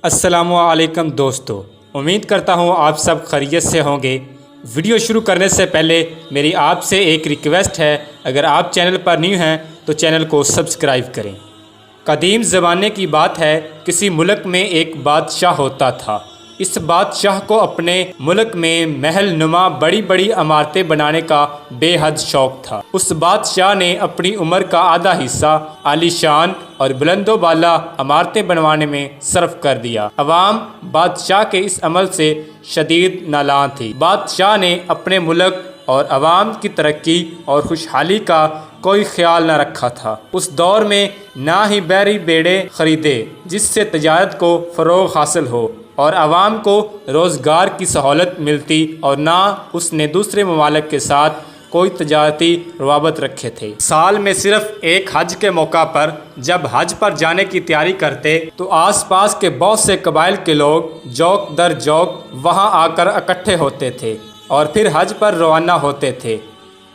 السلام علیکم دوستو، امید کرتا ہوں آپ سب خیریت سے ہوں گے۔ ویڈیو شروع کرنے سے پہلے میری آپ سے ایک ریکویسٹ ہے، اگر آپ چینل پر نیو ہیں تو چینل کو سبسکرائب کریں۔ قدیم زمانے کی بات ہے، کسی ملک میں ایک بادشاہ ہوتا تھا۔ اس بادشاہ کو اپنے ملک میں محل نما بڑی بڑی عمارتیں بنانے کا بے حد شوق تھا۔ اس بادشاہ نے اپنی عمر کا آدھا حصہ عالی شان اور بلند و بالا عمارتیں بنوانے میں صرف کر دیا۔ عوام بادشاہ کے اس عمل سے شدید نالاں تھی۔ بادشاہ نے اپنے ملک اور عوام کی ترقی اور خوشحالی کا کوئی خیال نہ رکھا تھا۔ اس دور میں نہ ہی بحری بیڑے خریدے جس سے تجارت کو فروغ حاصل ہو اور عوام کو روزگار کی سہولت ملتی، اور نہ اس نے دوسرے ممالک کے ساتھ کوئی تجارتی روابط رکھے تھے۔ سال میں صرف ایک حج کے موقع پر جب حج پر جانے کی تیاری کرتے تو آس پاس کے بہت سے قبائل کے لوگ جوک در جوک وہاں آ کر اکٹھے ہوتے تھے اور پھر حج پر روانہ ہوتے تھے۔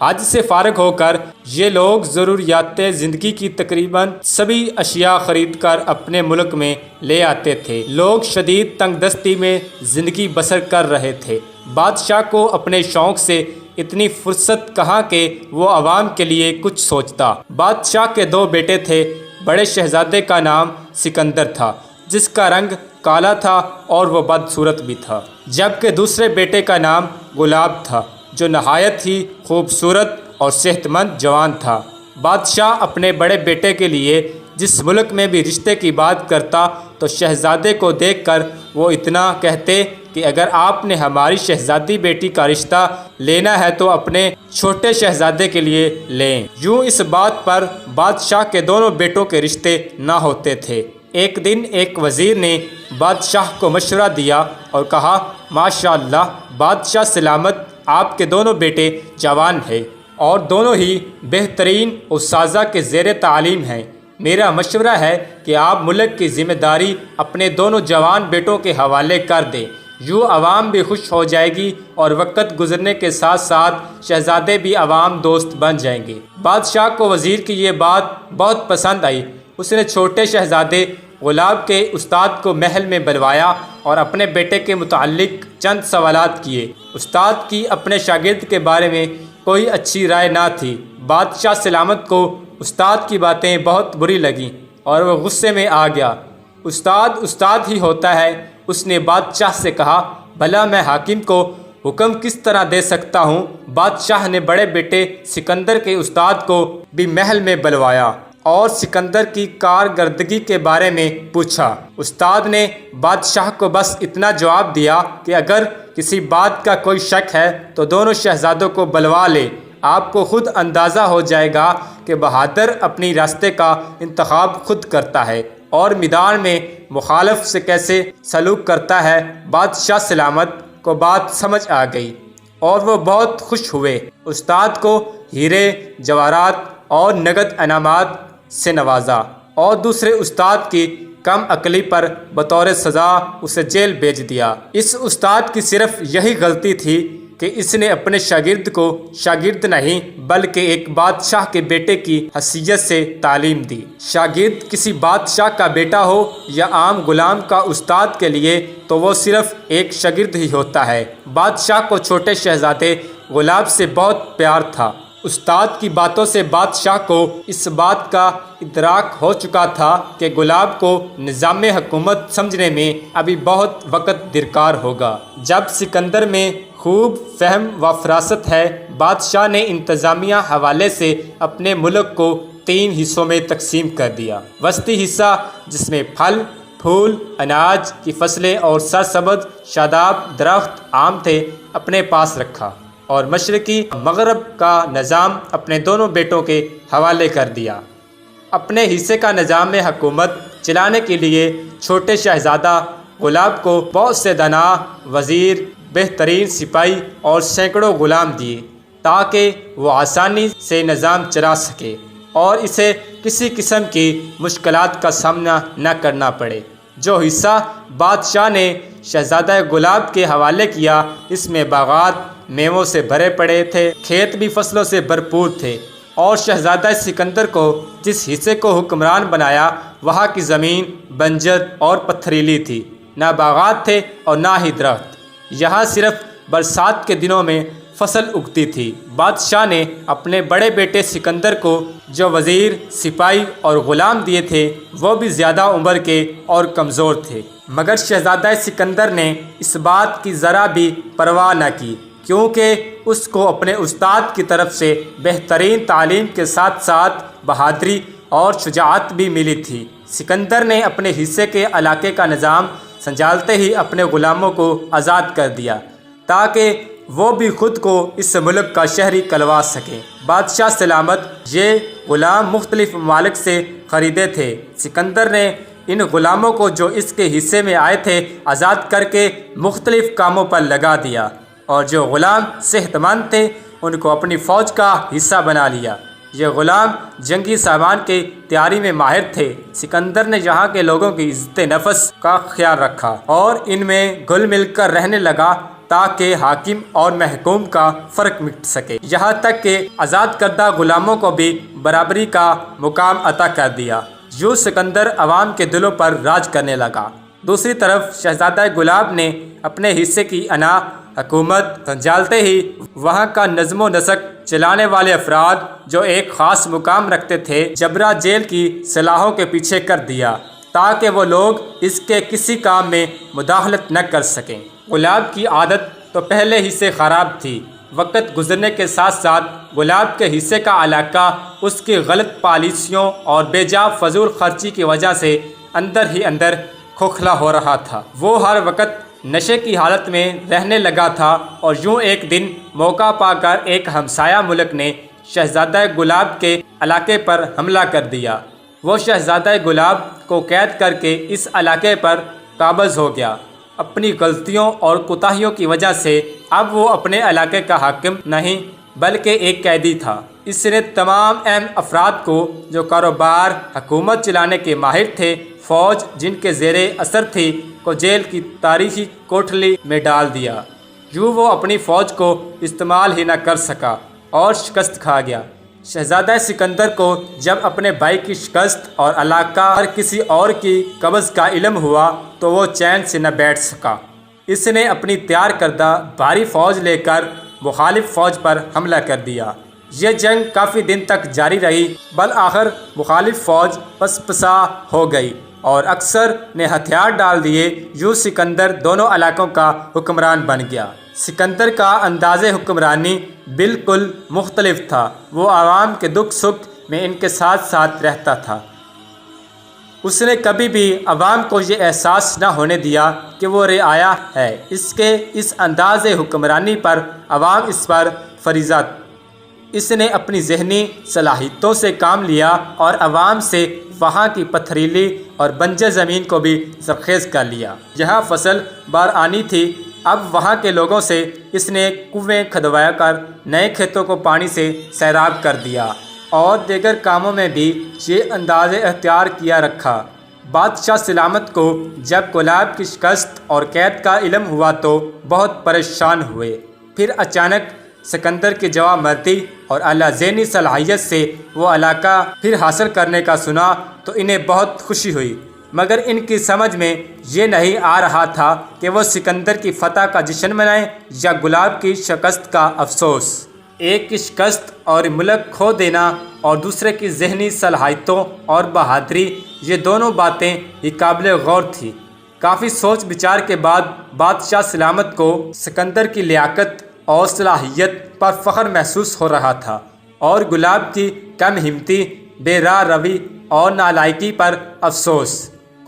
حج سے فارغ ہو کر یہ لوگ ضروریات زندگی کی تقریباً سبھی اشیاء خرید کر اپنے ملک میں لے آتے تھے۔ لوگ شدید تنگ دستی میں زندگی بسر کر رہے تھے۔ بادشاہ کو اپنے شوق سے اتنی فرصت کہاں کہ وہ عوام کے لیے کچھ سوچتا۔ بادشاہ کے دو بیٹے تھے۔ بڑے شہزادے کا نام سکندر تھا، جس کا رنگ کالا تھا اور وہ بدصورت بھی تھا، جبکہ دوسرے بیٹے کا نام گلاب تھا، جو نہایت ہی خوبصورت اور صحت مند جوان تھا۔ بادشاہ اپنے بڑے بیٹے کے لیے جس ملک میں بھی رشتے کی بات کرتا تو شہزادے کو دیکھ کر وہ اتنا کہتے کہ اگر آپ نے ہماری شہزادی بیٹی کا رشتہ لینا ہے تو اپنے چھوٹے شہزادے کے لیے لیں۔ یوں اس بات پر بادشاہ کے دونوں بیٹوں کے رشتے نہ ہوتے تھے۔ ایک دن ایک وزیر نے بادشاہ کو مشورہ دیا اور کہا، ماشاءاللہ بادشاہ سلامت، آپ کے دونوں بیٹے جوان ہیں اور دونوں ہی بہترین اساتذہ کے زیر تعلیم ہیں۔ میرا مشورہ ہے کہ آپ ملک کی ذمہ داری اپنے دونوں جوان بیٹوں کے حوالے کر دیں۔ یوں عوام بھی خوش ہو جائے گی اور وقت گزرنے کے ساتھ ساتھ شہزادے بھی عوام دوست بن جائیں گے۔ بادشاہ کو وزیر کی یہ بات بہت پسند آئی۔ اس نے چھوٹے شہزادے گلاب کے استاد کو محل میں بلوایا اور اپنے بیٹے کے متعلق چند سوالات کیے۔ استاد کی اپنے شاگرد کے بارے میں کوئی اچھی رائے نہ تھی۔ بادشاہ سلامت کو استاد کی باتیں بہت بری لگیں اور وہ غصے میں آ گیا۔ استاد ہی ہوتا ہے، اس نے بادشاہ سے کہا، بھلا میں حاکم کو حکم کس طرح دے سکتا ہوں؟ بادشاہ نے بڑے بیٹے سکندر کے استاد کو بھی محل میں بلوایا اور سکندر کی کارکردگی کے بارے میں پوچھا۔ استاد نے بادشاہ کو بس اتنا جواب دیا کہ اگر کسی بات کا کوئی شک ہے تو دونوں شہزادوں کو بلوا لے، آپ کو خود اندازہ ہو جائے گا کہ بہادر اپنی راستے کا انتخاب خود کرتا ہے اور میدان میں مخالف سے کیسے سلوک کرتا ہے۔ بادشاہ سلامت کو بات سمجھ آ گئی اور وہ بہت خوش ہوئے۔ استاد کو ہیرے جواہرات اور نقد انعامات سے نوازا اور دوسرے استاد کی کم عقلی پر بطور سزا اسے جیل بھیج دیا۔ اس استاد کی صرف یہی غلطی تھی کہ اس نے اپنے شاگرد کو شاگرد نہیں بلکہ ایک بادشاہ کے بیٹے کی حیثیت سے تعلیم دی۔ شاگرد کسی بادشاہ کا بیٹا ہو یا عام غلام کا استاد کے لیے تو وہ صرف ایک شاگرد ہی ہوتا ہے۔ بادشاہ کو چھوٹے شہزادے گلاب سے بہت پیار تھا۔ استاد کی باتوں سے بادشاہ کو اس بات کا ادراک ہو چکا تھا کہ گلاب کو نظام حکومت سمجھنے میں ابھی بہت وقت درکار ہوگا۔ جب سکندر میں خوب فہم و فراست ہے، بادشاہ نے انتظامیہ حوالے سے اپنے ملک کو 3 حصوں میں تقسیم کر دیا۔ وسطی حصہ جس میں پھل پھول، اناج کی فصلیں اور سرسبز شاداب درخت عام تھے، اپنے پاس رکھا، اور مشرقی مغرب کا نظام اپنے دونوں بیٹوں کے حوالے کر دیا۔ اپنے حصے کا نظام حکومت چلانے کے لیے چھوٹے شہزادہ گلاب کو بہت سے دانا، وزیر، بہترین سپاہی اور سینکڑوں غلام دیے تاکہ وہ آسانی سے نظام چلا سکے اور اسے کسی قسم کی مشکلات کا سامنا نہ کرنا پڑے۔ جو حصہ بادشاہ نے شہزادہ گلاب کے حوالے کیا، اس میں باغات میووں سے بھرے پڑے تھے، کھیت بھی فصلوں سے بھرپور تھے، اور شہزادہ سکندر کو جس حصے کو حکمران بنایا وہاں کی زمین بنجر اور پتھریلی تھی۔ نہ باغات تھے اور نہ ہی درخت۔ یہاں صرف برسات کے دنوں میں فصل اگتی تھی۔ بادشاہ نے اپنے بڑے بیٹے سکندر کو جو وزیر، سپاہی اور غلام دیے تھے وہ بھی زیادہ عمر کے اور کمزور تھے، مگر شہزادہ سکندر نے اس بات کی ذرا بھی پرواہ نہ کی، کیونکہ اس کو اپنے استاد کی طرف سے بہترین تعلیم کے ساتھ ساتھ بہادری اور شجاعت بھی ملی تھی۔ سکندر نے اپنے حصے کے علاقے کا نظام سنجھالتے ہی اپنے غلاموں کو آزاد کر دیا تاکہ وہ بھی خود کو اس ملک کا شہری کہلوا سکیں۔ بادشاہ سلامت یہ غلام مختلف ممالک سے خریدے تھے۔ سکندر نے ان غلاموں کو جو اس کے حصے میں آئے تھے آزاد کر کے مختلف کاموں پر لگا دیا، اور جو غلام صحت مند تھے ان کو اپنی فوج کا حصہ بنا لیا۔ یہ غلام جنگی سامان کی تیاری میں ماہر تھے۔ سکندر نے یہاں کے لوگوں کی عزت نفس کا خیال رکھا اور ان میں گھل مل کر رہنے لگا تاکہ حاکم اور محکوم کا فرق مٹ سکے، یہاں تک کہ آزاد کردہ غلاموں کو بھی برابری کا مقام عطا کر دیا۔ یوں سکندر عوام کے دلوں پر راج کرنے لگا۔ دوسری طرف شہزادہ گلاب نے اپنے حصے کی انا حکومت سنجھالتے ہی وہاں کا نظم و نسق چلانے والے افراد جو ایک خاص مقام رکھتے تھے جبرا جیل کی صلاحوں کے پیچھے کر دیا تاکہ وہ لوگ اس کے کسی کام میں مداخلت نہ کر سکیں۔ گلاب کی عادت تو پہلے ہی سے خراب تھی۔ وقت گزرنے کے ساتھ ساتھ گلاب کے حصے کا علاقہ اس کی غلط پالیسیوں اور بے جا فضول خرچی کی وجہ سے اندر ہی اندر کھوکھلا ہو رہا تھا۔ وہ ہر وقت نشے کی حالت میں رہنے لگا تھا، اور یوں ایک دن موقع پا کر ایک ہمسایہ ملک نے شہزادہ گلاب کے علاقے پر حملہ کر دیا۔ وہ شہزادہ گلاب کو قید کر کے اس علاقے پر قابض ہو گیا۔ اپنی غلطیوں اور کوتاہیوں کی وجہ سے اب وہ اپنے علاقے کا حاکم نہیں بلکہ ایک قیدی تھا۔ اس نے تمام اہم افراد کو جو کاروبار، حکومت چلانے کے ماہر تھے، فوج جن کے زیر اثر تھی، کو جیل کی تاریخی کوٹھلی میں ڈال دیا۔ یوں وہ اپنی فوج کو استعمال ہی نہ کر سکا اور شکست کھا گیا۔ شہزادہ سکندر کو جب اپنے بھائی کی شکست اور علاقہ پر کسی اور کی قبض کا علم ہوا تو وہ چین سے نہ بیٹھ سکا۔ اس نے اپنی تیار کردہ بھاری فوج لے کر مخالف فوج پر حملہ کر دیا۔ یہ جنگ کافی دن تک جاری رہی، بالآخر مخالف فوج پس پسا ہو گئی اور اکثر نے ہتھیار ڈال دیے۔ یوں سکندر دونوں علاقوں کا حکمران بن گیا۔ سکندر کا انداز حکمرانی بالکل مختلف تھا۔ وہ عوام کے دکھ سکھ میں ان کے ساتھ ساتھ رہتا تھا۔ اس نے کبھی بھی عوام کو یہ احساس نہ ہونے دیا کہ وہ رعایا ہے۔ اس انداز حکمرانی پر عوام اس پر فریضہ۔ اس نے اپنی ذہنی صلاحیتوں سے کام لیا اور عوام سے وہاں کی پتھریلی اور بنجر زمین کو بھی زرخیز کر لیا۔ جہاں فصل بار آنی تھی، اب وہاں کے لوگوں سے اس نے کنویں کھدوا کر نئے کھیتوں کو پانی سے سیراب کر دیا اور دیگر کاموں میں بھی یہ انداز اختیار کیا رکھا۔ بادشاہ سلامت کو جب گلاب کی شکست اور قید کا علم ہوا تو بہت پریشان ہوئے۔ پھر اچانک سکندر کی جوان مردی اور اعلیٰ ذہنی صلاحیت سے وہ علاقہ پھر حاصل کرنے کا سنا تو انہیں بہت خوشی ہوئی، مگر ان کی سمجھ میں یہ نہیں آ رہا تھا کہ وہ سکندر کی فتح کا جشن منائیں یا گلاب کی شکست کا افسوس۔ ایک کی شکست اور ملک کھو دینا اور دوسرے کی ذہنی صلاحیتوں اور بہادری، یہ دونوں باتیں ہی قابل غور تھیں۔ کافی سوچ بچار کے بعد بادشاہ سلامت کو سکندر کی لیاقت اور صلاحیت پر فخر محسوس ہو رہا تھا اور گلاب کی کم ہمتی، بے راہ روی اور نالائکی پر افسوس۔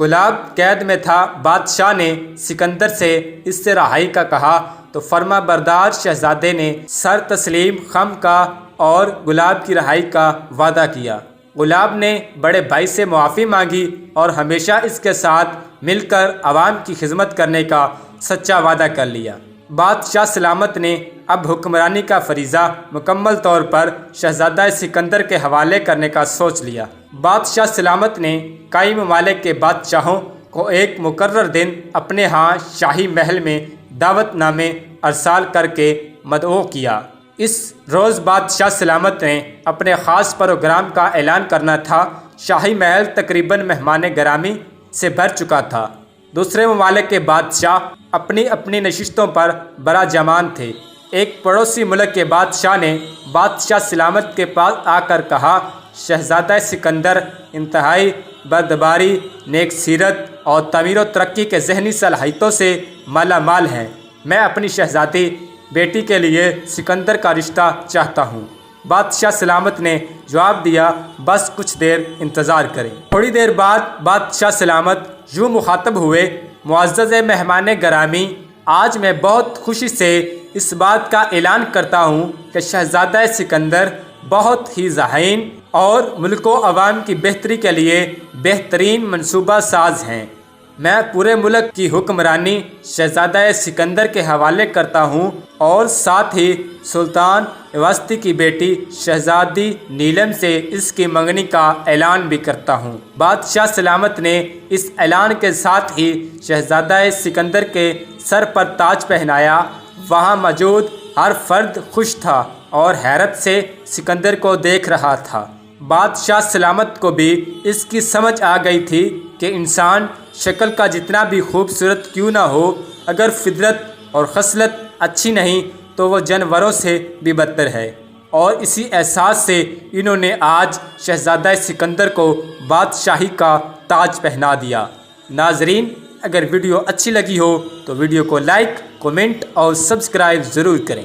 گلاب قید میں تھا۔ بادشاہ نے سکندر سے اس سے رہائی کا کہا تو فرما بردار شہزادے نے سر تسلیم خم کا اور گلاب کی رہائی کا وعدہ کیا۔ گلاب نے بڑے بھائی سے معافی مانگی اور ہمیشہ اس کے ساتھ مل کر عوام کی خدمت کرنے کا سچا وعدہ کر لیا۔ بادشاہ سلامت نے اب حکمرانی کا فریضہ مکمل طور پر شہزادہ سکندر کے حوالے کرنے کا سوچ لیا۔ بادشاہ سلامت نے کئی ممالک کے بادشاہوں کو ایک مقرر دن اپنے ہاں شاہی محل میں دعوت نامے ارسال کر کے مدعو کیا۔ اس روز بادشاہ سلامت نے اپنے خاص پروگرام کا اعلان کرنا تھا۔ شاہی محل تقریباً مہمان گرامی سے بھر چکا تھا۔ دوسرے ممالک کے بادشاہ اپنی اپنی نشستوں پر برا جمان تھے۔ ایک پڑوسی ملک کے بادشاہ نے بادشاہ سلامت کے پاس آ کر کہا، شہزادہ سکندر انتہائی بردباری، نیک سیرت اور تعمیر و ترقی کے ذہنی صلاحیتوں سے مالا مال ہیں۔ میں اپنی شہزادی بیٹی کے لیے سکندر کا رشتہ چاہتا ہوں۔ بادشاہ سلامت نے جواب دیا، بس کچھ دیر انتظار کریں۔ تھوڑی دیر بعد بادشاہ سلامت یوں مخاطب ہوئے، معزز مہمان گرامی، آج میں بہت خوشی سے اس بات کا اعلان کرتا ہوں کہ شہزادہ سکندر بہت ہی ذہین اور ملک و عوام کی بہتری کے لیے بہترین منصوبہ ساز ہیں۔ میں پورے ملک کی حکمرانی شہزادہ سکندر کے حوالے کرتا ہوں اور ساتھ ہی سلطان وسطی کی بیٹی شہزادی نیلم سے اس کی منگنی کا اعلان بھی کرتا ہوں۔ بادشاہ سلامت نے اس اعلان کے ساتھ ہی شہزادہ سکندر کے سر پر تاج پہنایا۔ وہاں موجود ہر فرد خوش تھا اور حیرت سے سکندر کو دیکھ رہا تھا۔ بادشاہ سلامت کو بھی اس کی سمجھ آ گئی تھی کہ انسان شکل کا جتنا بھی خوبصورت کیوں نہ ہو، اگر فطرت اور خصلت اچھی نہیں تو وہ جانوروں سے بھی بدتر ہے، اور اسی احساس سے انہوں نے آج شہزادہ سکندر کو بادشاہی کا تاج پہنا دیا۔ ناظرین، اگر ویڈیو اچھی لگی ہو تو ویڈیو کو لائک، کمنٹ اور سبسکرائب ضرور کریں۔